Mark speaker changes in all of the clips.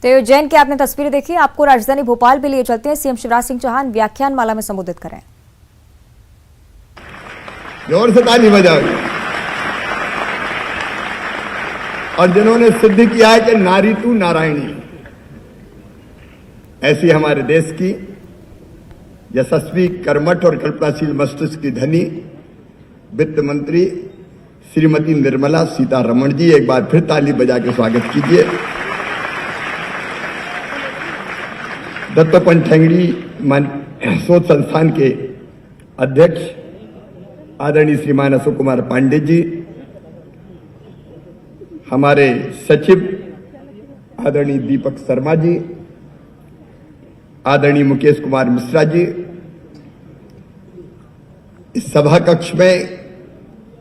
Speaker 1: तो उज्जैन की आपने तस्वीरें देखी, आपको राजधानी भोपाल भी लिए चलते हैं। सीएम शिवराज सिंह चौहान व्याख्यान माला में संबोधित करें।
Speaker 2: जोर से ताली बजाओ। और जिन्होंने सिद्ध किया है कि नारी तू नारायणी, ऐसी हमारे देश की यशस्वी, कर्मठ और कल्पनाशील मस्तिष्क की धनी वित्त मंत्री श्रीमती निर्मला सीतारमण जी, एक बार फिर ताली बजा के स्वागत कीजिए। दत्तोपंत ठेंगड़ी शोध संस्थान के अध्यक्ष आदरणीय श्रीमान अशोक कुमार पांडे जी, हमारे सचिव आदरणीय दीपक शर्मा जी, आदरणीय मुकेश कुमार मिश्रा जी, इस सभा कक्ष में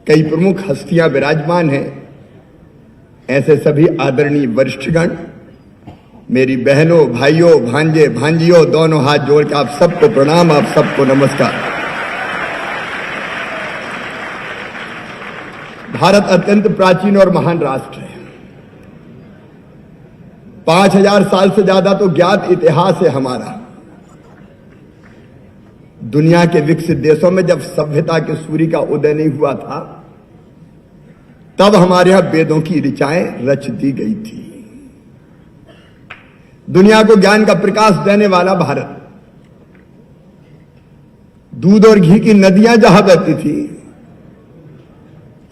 Speaker 2: कई प्रमुख हस्तियां विराजमान हैं। ऐसे सभी आदरणीय वरिष्ठगण, मेरी बहनों, भाइयों, भांजे, भांजियों, दोनों हाथ जोड़ के आप सबको प्रणाम, आप सबको नमस्कार। भारत अत्यंत प्राचीन और महान राष्ट्र है। 5000 साल से ज्यादा तो ज्ञात इतिहास है हमारा। दुनिया के विकसित देशों में जब सभ्यता के सूर्य का उदय नहीं हुआ था, तब हमारे यहां वेदों की ऋचाएं रच दी गई थी। दुनिया को ज्ञान का प्रकाश देने वाला भारत, दूध और घी की नदियां जहां बहती थी,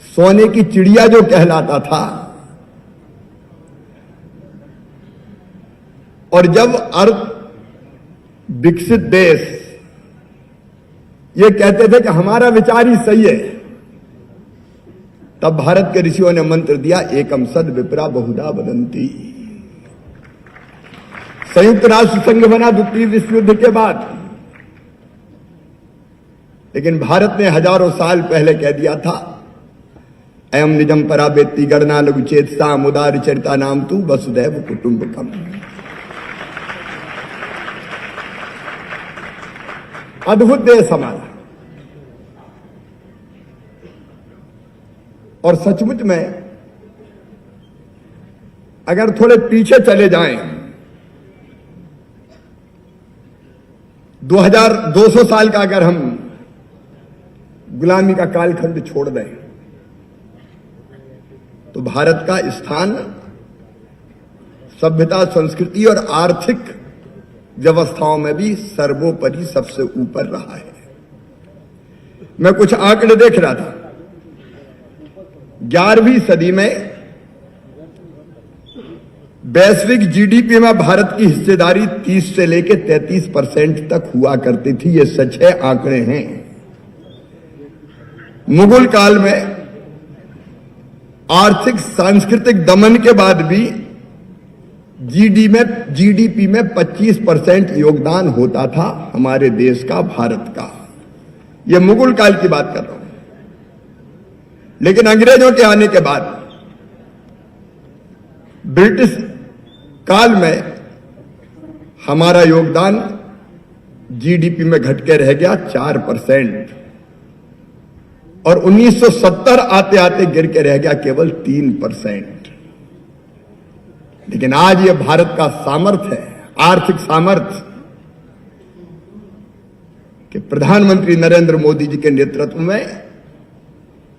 Speaker 2: सोने की चिड़िया जो कहलाता था, और जब विकसित देश ये कहते थे कि हमारा विचार ही सही है, तब भारत के ऋषियों ने मंत्र दिया, एकम सद विप्रा बहुधा वदंती। संयुक्त राष्ट्र संघ बना द्वितीय विश्व युद्ध के बाद, लेकिन भारत ने हजारों साल पहले कह दिया था, एवं निजम पराबेत्ति गणना लघु चेतसा मुदार चरिता नाम तू वसुदैव कुटुंबकम। अद्भुत देश हमारा। और सचमुच में अगर थोड़े पीछे चले जाएं, 2200 साल का अगर हम गुलामी का कालखंड छोड़ दें, तो भारत का स्थान सभ्यता, संस्कृति और आर्थिक व्यवस्थाओं में भी सर्वोपरि सबसे ऊपर रहा है। मैं कुछ आंकड़े देख रहा था। 11वीं सदी में वैश्विक जीडीपी में भारत की हिस्सेदारी 30 से लेकर 33% तक हुआ करती थी। ये सच है, आंकड़े हैं। मुगल काल में आर्थिक सांस्कृतिक दमन के बाद भी जीडीपी में 25% योगदान होता था हमारे देश का, भारत का। यह मुगल काल की बात कर रहा हूं। लेकिन अंग्रेजों के आने के बाद ब्रिटिश काल में हमारा योगदान जीडीपी में घट के रह गया 4%, और 1970 आते आते गिर के रह गया केवल 3%। लेकिन आज ये भारत का सामर्थ्य है, आर्थिक सामर्थ्य, कि प्रधानमंत्री नरेंद्र मोदी जी के नेतृत्व में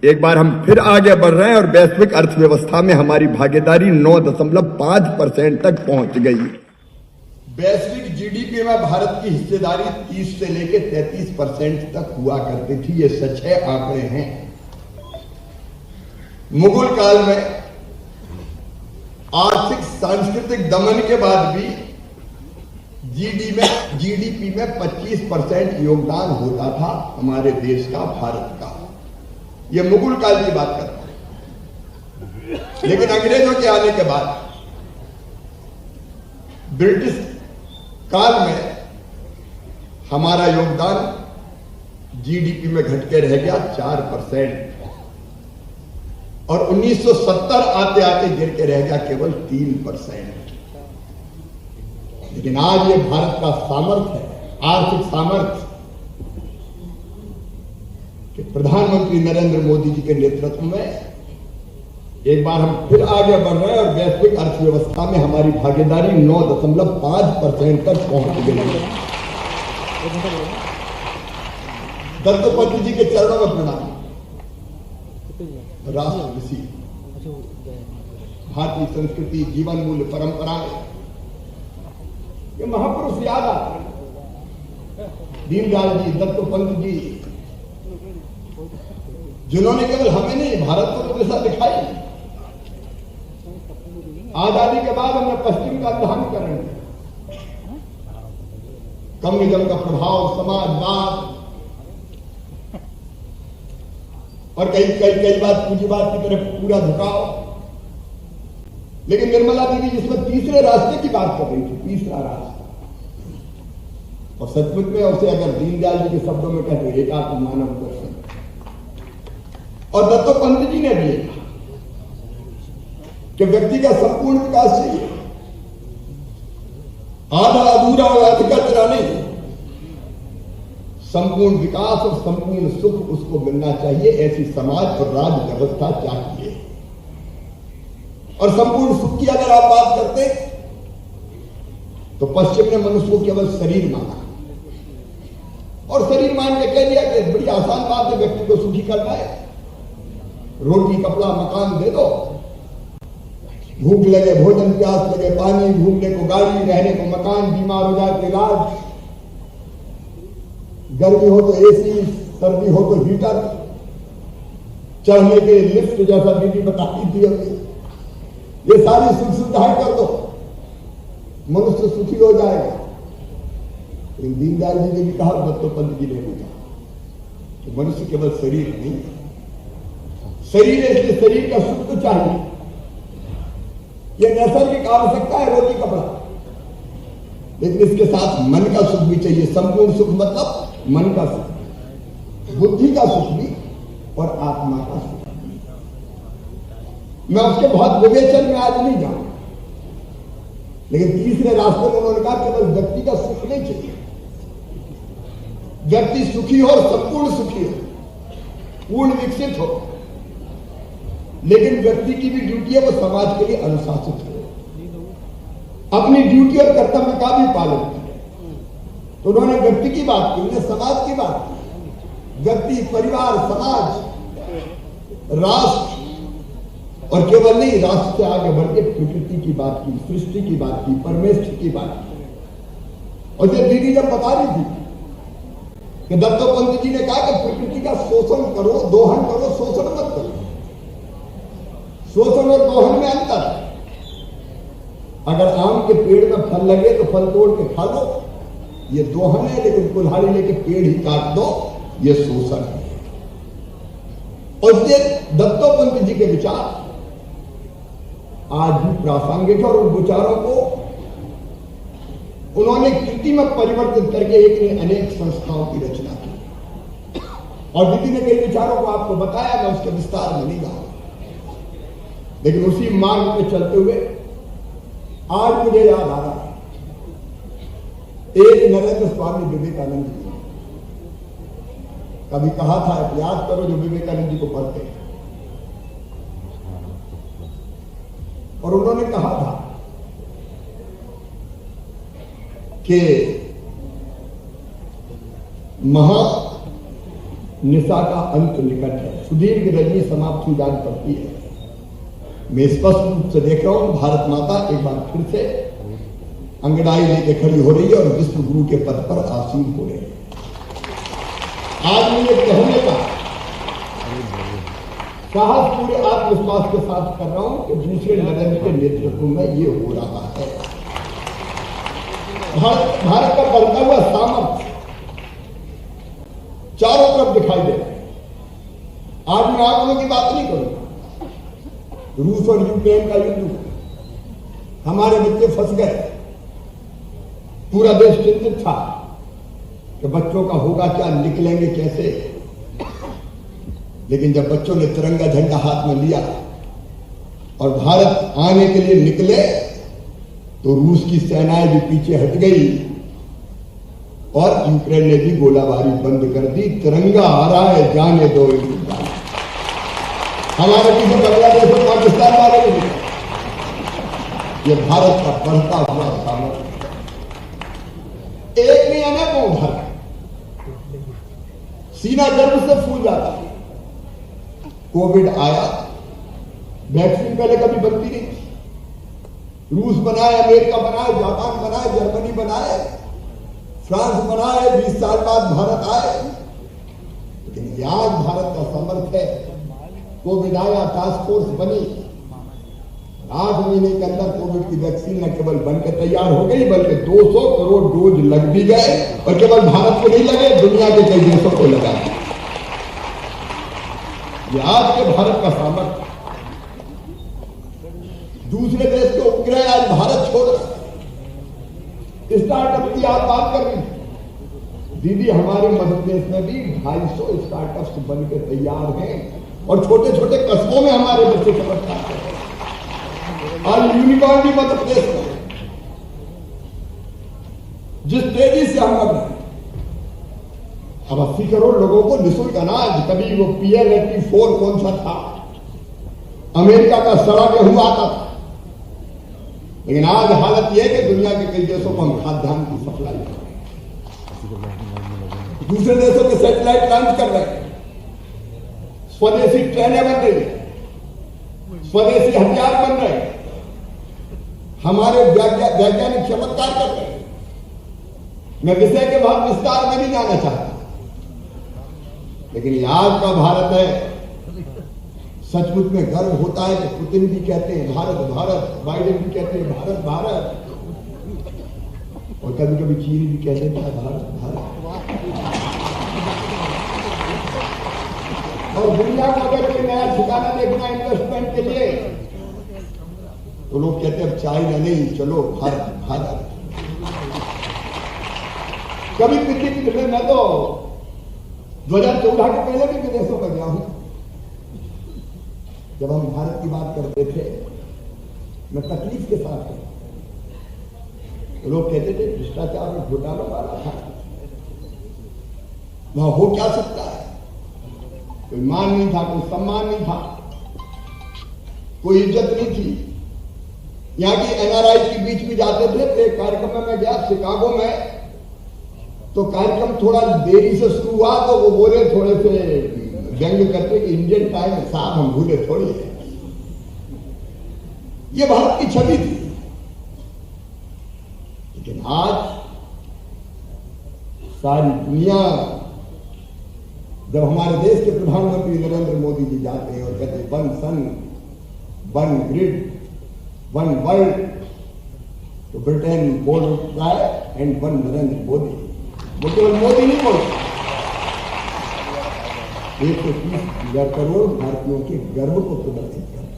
Speaker 2: एक बार हम फिर आगे बढ़ रहे हैं और वैश्विक अर्थव्यवस्था में हमारी भागीदारी 9.5% तक पहुंच गई। वैश्विक जीडीपी में भारत की हिस्सेदारी 30 से लेकर 33% तक हुआ करती थी। ये सच है, आंकड़े हैं। मुगल काल में आर्थिक सांस्कृतिक दमन के बाद भी जीडीपी में 25% योगदान होता था हमारे देश का, भारत का। यह मुगल काल की बात कर रहा हूं। लेकिन अंग्रेजों के आने के बाद ब्रिटिश काल में हमारा योगदान जीडीपी में घट के रह गया 4%, और 1970 आते आते गिर के रह गया केवल 3%। लेकिन आज ये भारत का सामर्थ्य है, आर्थिक सामर्थ्य, कि प्रधानमंत्री नरेंद्र मोदी जी के नेतृत्व में एक बार हम फिर आगे बढ़ रहे हैं और वैश्विक अर्थव्यवस्था में हमारी भागीदारी 9.5% तक पहुंच गई है। दत्तोपंत जी के चरणों में प्रणाम। राष्ट्र ऋषि, भारतीय संस्कृति, जीवन मूल्य, परंपराएं, ये महापुरुष याद आते हैं। दीनदयाल जी, दत्तोपंत जी, जिन्होंने केवल हमें नहीं भारत को तो दिशा दिखाई। आजादी के बाद हमने पश्चिम का ध्यानीकरण किया, कम्युनिज्म का प्रभाव, समाजवाद और कई बात पूंजीवाद की तरफ पूरा झुकाव। लेकिन निर्मला देवी जिसमें तीसरे रास्ते की बात कर रही थी, तीसरा रास्ता, और सचमुच में उसे अगर दीनदयाल जी के शब्दों में कहते एकात्म मानव दर्शन, और दत्तोपंत जी ने भी कहा कि व्यक्ति का संपूर्ण विकास चाहिए, आधा अधूरा और अधिकतरा नहीं, संपूर्ण विकास और संपूर्ण सुख उसको मिलना चाहिए। ऐसी समाज और राज्य व्यवस्था चाहिए। और संपूर्ण सुख की अगर आप बात करते तो पश्चिम ने मनुष्य को केवल शरीर माना, और शरीर मान के कह दिया कि बड़ी आसान बात है व्यक्ति को सुखी करना है, रोटी कपड़ा मकान दे दो, भूख लगे भोजन, प्यास लगे पानी, घूमने को गाड़ी, रहने को मकान, बीमार हो जाए तो इलाज, गर्मी हो तो एसी, सर्दी हो तो हीटर, चढ़ने के लिफ्ट जैसा दीदी बताती थी अभी, ये सारी सुख सुविधाएं कर दो, मनुष्य सुखी हो जाएगा। लेकिन दीनदयाल जी ने भी कहा, दत्तोपंत जी ने भी कहा कि मनुष्य केवल शरीर नहीं, शरीर है इसलिए शरीर का सुख तो चाहिए, यह नैसर्गिक आवश्यकता है रोटी कपड़ा, लेकिन इसके साथ मन का सुख भी चाहिए। संपूर्ण सुख मतलब मन का सुख, बुद्धि का सुख भी और आत्मा का सुख भी। मैं उसके बहुत विवेचन में आज नहीं जाऊं, लेकिन तीसरे रास्ते में उन्होंने कहा केवल व्यक्ति का सुख नहीं चाहिए, व्यक्ति सुखी हो और संपूर्ण सुखी हो, पूर्ण विकसित हो, लेकिन व्यक्ति की भी ड्यूटी है वो समाज के लिए अनुशासित हो, अपनी ड्यूटी और कर्तव्य का भी पालन करे। तो उन्होंने व्यक्ति की बात की, उन्होंने समाज की बात की, व्यक्ति, परिवार, समाज, राष्ट्र, और केवल नहीं राष्ट्र से आगे बढ़ के प्रकृति की बात की, सृष्टि की बात की, परमेश्वर की बात की। और जब दीदी जब बता रही थी कि दत्तोपंत जी ने कहा कि प्रकृति का शोषण करो, दोहन करो, शोषण मत करो। शोषण और दोहन में अंतर है। अगर आम के पेड़ में फल लगे तो फल तोड़ के खा लो, ये दोहन है, लेकिन कुल्हाड़ी लेके पेड़ ही काट दो, ये शोषण है। और ये दत्तोपंत जी के विचार आज भी प्रासंगिक है, और उन विचारों को उन्होंने कृति में परिवर्तित करके एक ने अनेक संस्थाओं की रचना की। और दीदी ने कई विचारों को आपको बताया, मैं उसके विस्तार में नहीं जाऊंगा, लेकिन उसी मार्ग पे चलते हुए आज मुझे याद आ रहा है एक नरेंद्र स्वामी विवेकानंद जी कभी कहा था, याद करो जो विवेकानंद जी को पढ़ते हैं, और उन्होंने कहा था कि महा निशा का अंत निकट है, सुदीर्घ रजनी समाप्त हो जान पड़ती है। मैं स्पष्ट रूप से देख रहा हूं भारत माता एक बार फिर से अंगड़ाई लेके खड़ी हो रही है और विश्व गुरु के पद पर आसीन हो रही है। आज मैं ये कहने का साहस पूरे आत्मविश्वास के साथ कर रहा हूं कि दूसरे नरेंद्र के नेतृत्व में ये हो रहा है। भारत का बढ़ता हुआ सामर्थ्य चारों तरफ दिखाई दे रहा है। आज मैं आंकड़ों की बात नहीं करूंगा, रूस और यूक्रेन का युद्ध, हमारे बच्चे फंस गए, पूरा देश चिंतित था कि बच्चों का होगा क्या, निकलेंगे कैसे। लेकिन जब बच्चों ने तिरंगा झंडा हाथ में लिया और भारत आने के लिए निकले तो रूस की सेनाएं भी पीछे हट गई और यूक्रेन ने भी गोलाबारी बंद कर दी। तिरंगा आ रहा है, जाने दो। हमारे पीछे बांग्लादेश और पाकिस्तान वाले भी नहीं। ये भारत का बढ़ता हुआ सामर्थ्य, एक नहीं अनेकों भर, सीना गर्व से फूल जाता है। कोविड आया, वैक्सीन पहले कभी बनती नहीं थी। रूस बनाए, अमेरिका बनाए, जापान बनाए, जर्मनी बनाए, फ्रांस बनाए, 20 साल बाद भारत आए। लेकिन आज भारत का सामर्थ्य है। कोविड आया, टास्क फोर्स बनी, 8 महीने के अंदर कोविड की वैक्सीन न केवल बनकर तैयार हो गई, बल्कि 200 करोड़ डोज लग भी गए। और केवल भारत को नहीं लगे, दुनिया के कई देशों को लगा। ये आज के भारत का सामर्थ्य। दूसरे देश के उपग्रह आज भारत छोड़ रहे। स्टार्टअप की आप बात कर रही हैं दीदी, हमारे मध्य प्रदेश में भी 250 स्टार्टअप्स बनकर तैयार हैं और छोटे छोटे कस्बों में हमारे बच्चे समझदार हैं। आज यूनिकॉर्न भी मध्य प्रदेश में। जिस तेजी से हम बढ़ रहे हैं, अब 80 करोड़ लोगों को निःशुल्क अनाज, कभी वो PL84 कौन सा था, अमेरिका का सड़ा गेहूं आता था, लेकिन आज हालत यह है कि दुनिया के कई देशों को हम खाद्यान्न की सप्लाई कर रहे हैं, दूसरे देशों के सैटेलाइट लॉन्च कर रहे हैं, स्वदेशी ट्रेनें बन रही है, स्वदेशी हथियार बन रहे हैं, हमारे वैज्ञानिक चमत्कार कर रहे हैं। मैं विषय के बाद विस्तार में नहीं जाना चाहता, लेकिन आज का भारत है। सचमुच में गर्व होता है कि पुतिन भी कहते हैं भारत भारत, बाइडेन भी कहते हैं भारत भारत, और कभी कभी चीन भी कहते हैं भारत भारत। और दुनिया को अगर कोई नया ठिकाना देखना इन्वेस्टमेंट के लिए, तो लोग कहते हैं अब चाइना नहीं, चलो भारत भारत। कभी पिछले मैं तो 2014 के पहले भी विदेशों में गया हूं। जब हम भारत की बात करते थे, मैं तकलीफ के साथ था, तो लोग कहते थे भ्रष्टाचार और घोटालों वाला था, वहां हो क्या सकता है। कोई मान नहीं था, कोई सम्मान नहीं था, कोई इज्जत नहीं थी। यहां की NRI के बीच में जाते थे, तो एक कार्यक्रम में मैं गया शिकागो में, तो कार्यक्रम थोड़ा देरी से शुरू हुआ, तो वो बोले थोड़े से व्यंग करते कि इंडियन टाइम साहब हम भूले थोड़ी है। ये भारत की छवि थी। लेकिन आज सारी दुनिया, जब हमारे देश के प्रधानमंत्री नरेंद्र मोदी जी जाते हैं और कहते हैं वन सन, वन ग्रिड, वन वर्ल्ड, तो ब्रिटेन बोल रहा है एंड वन नरेंद्र मोदी। वो केवल मोदी नहीं बोलते, 130 करोड़ भारतीयों के गर्व को प्रदर्शित करता।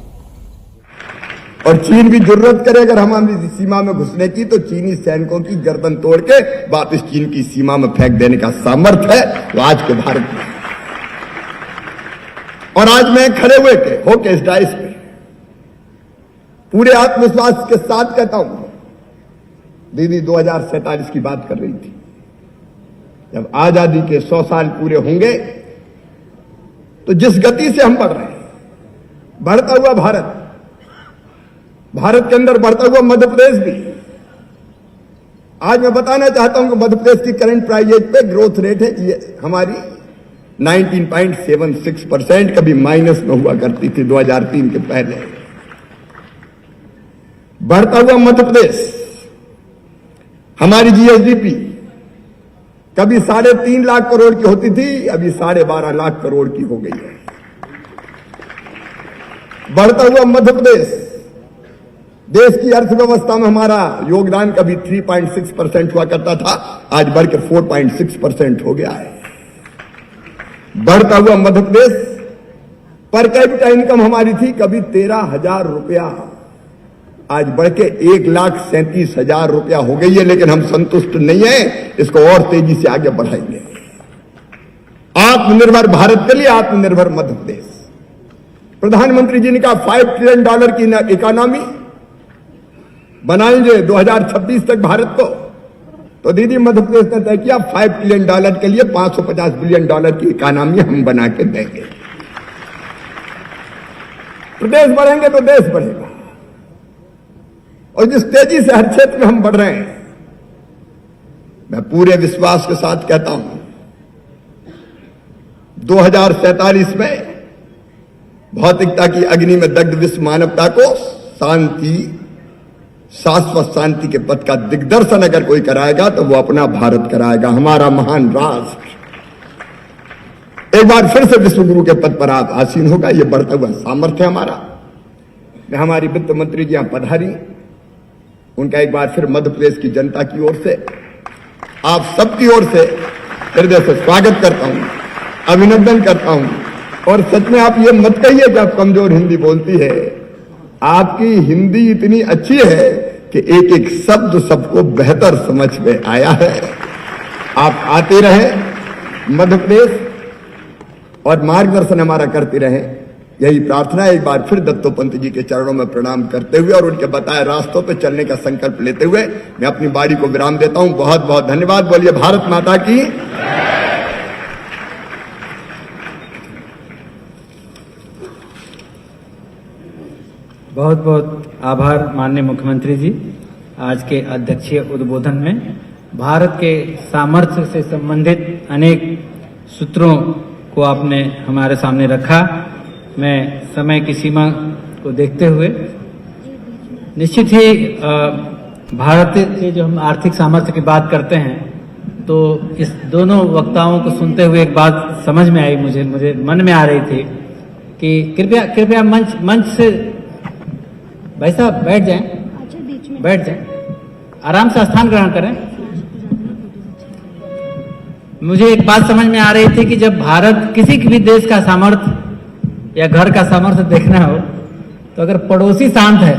Speaker 2: और चीन भी जरूरत करे अगर हमारी सीमा में घुसने की, तो चीनी सैनिकों की गर्दन तोड़ के वापस चीन की सीमा में फेंक देने का सामर्थ्य है वो आज के भारत में। और आज मैं खड़े हुए होके इस डाइस पे पूरे आत्मविश्वास के साथ कहता हूं, दीदी 2047 की बात कर रही थी, जब आजादी के 100 साल पूरे होंगे, तो जिस गति से हम बढ़ रहे हैं, बढ़ता हुआ भारत, भारत के अंदर बढ़ता हुआ मध्य प्रदेश भी। आज मैं बताना चाहता हूं कि मध्य प्रदेश की करंट प्राइस पे ग्रोथ रेट है ये हमारी 19.76%, कभी माइनस में हुआ करती थी 2003 के पहले। बढ़ता हुआ मध्य प्रदेश, हमारी GSDP कभी 3.5 लाख करोड़ की होती थी, अभी 12.5 लाख करोड़ की हो गई है। बढ़ता हुआ मध्य प्रदेश, देश की अर्थव्यवस्था में हमारा योगदान कभी 3.6% हुआ करता था, आज बढ़ के 4.6% हो गया है। बढ़ता हुआ Madhya Pradesh, per capita income हमारी थी कभी 13,000 रुपया, आज बढ़ के 1,37,000 रुपया हो गई है। लेकिन हम संतुष्ट नहीं है, इसको और तेजी से आगे बढ़ाएंगे। आत्मनिर्भर भारत के लिए आत्मनिर्भर मध्य प्रदेश। प्रधानमंत्री जी ने कहा $5 ट्रिलियन की इकोनॉमी बनाएंगे 2026 तक भारत को, तो दीदी मध्य प्रदेश ने तय किया $5 ट्रिलियन के लिए $550 बिलियन की इकोनॉमी हम बना के देंगे। प्रदेश बढ़ेंगे तो देश बढ़ेगा। और जिस तेजी से हर क्षेत्र में हम बढ़ रहे हैं, मैं पूरे विश्वास के साथ कहता हूं 2047 में भौतिकता की अग्नि में दग्ध विश्व मानवता को शांति, शाश्वत शांति के पथ का दिग्दर्शन अगर कोई कराएगा तो वो अपना भारत कराएगा, हमारा महान राष्ट्र एक बार फिर से विश्व गुरु के पद पर आप आसीन होगा। ये बढ़ता हुआ सामर्थ्य हमारा। मैं हमारी वित्त मंत्री जी यहां पधारी, उनका एक बार फिर मध्य प्रदेश की जनता की ओर से, आप सबकी ओर से हृदय से स्वागत करता हूं, अभिनंदन करता हूं। और सच में आप ये मत कहिए कि आप कमजोर हिंदी बोलती है, आपकी हिंदी इतनी अच्छी है कि एक एक शब्द सबको बेहतर समझ में आया है। आप आते रहे मध्य प्रदेश और मार्गदर्शन हमारा करते रहे, यही प्रार्थना है। एक बार फिर दत्तोपंत जी के चरणों में प्रणाम करते हुए और उनके बताए रास्तों पर चलने का संकल्प लेते हुए मैं अपनी बारी को विराम देता हूं। बहुत बहुत धन्यवाद। बोलिए भारत माता की।
Speaker 3: बहुत बहुत आभार माननीय मुख्यमंत्री जी, आज के अध्यक्षीय उद्बोधन में भारत के सामर्थ्य से संबंधित अनेक सूत्रों को आपने हमारे सामने रखा। मैं समय की सीमा को देखते हुए निश्चित ही भारत के जो हम आर्थिक सामर्थ्य की बात करते हैं तो इस दोनों वक्ताओं को सुनते हुए एक बात समझ में आई, मुझे मन में आ रही थी कि कृपया मंच से भाई साहब बैठ जाएं, आराम से स्थान ग्रहण करें। मुझे एक बात समझ में आ रही थी कि जब भारत किसी भी देश का सामर्थ्य या घर का सामर्थ्य देखना हो तो अगर पड़ोसी शांत है